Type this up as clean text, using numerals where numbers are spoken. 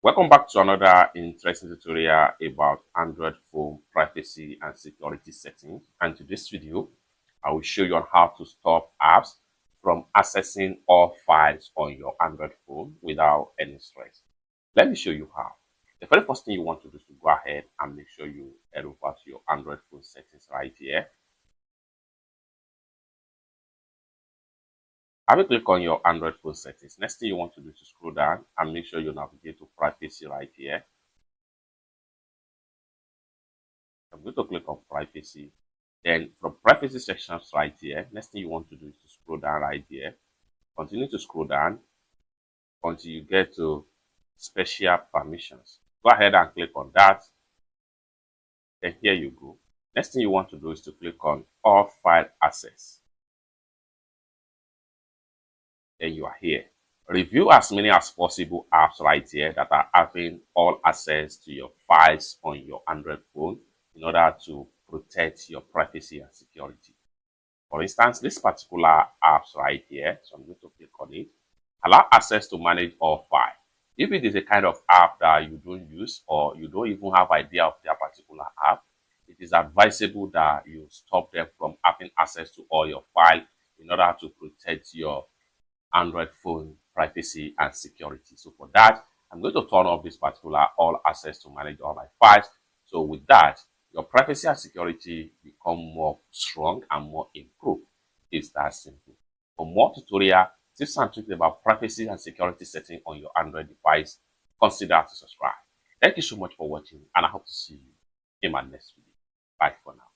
Welcome back to another interesting tutorial about Android phone privacy and security settings. And to this video, I will show you on how to stop apps from accessing all files on your Android phone without any stress. Let me show you how. The very first thing you want to do is to go ahead and make sure you head over to your Android phone settings right here. Have a click on your Android phone settings. Next thing you want to do is to scroll down and make sure you navigate to privacy right here. I'm going to click on privacy. Then from privacy sections right here, next thing you want to do is to scroll down right here. Continue to scroll down until you get to special permissions. Go ahead and click on that. Then here you go. Next thing you want to do is to click on all file access. Then you are here. Review as many as possible apps right here that are having all access to your files on your Android phone in order to protect your privacy and security. For instance, this particular apps right here, so I'm going to click on it, allow access to manage all files. If it is a kind of app that you don't use or you don't even have idea of that particular app, it is advisable that you stop them from having access to all your files in order to protect your Android phone privacy and security. So for that, I'm going to turn off this particular all access to manage all my files. So with that, your privacy and security become more strong and more improved. It's that simple. For more tutorial tips and tricks about privacy and security setting on your Android device, consider to subscribe. Thank you so much for watching, and I hope to see you in my next video. Bye for now.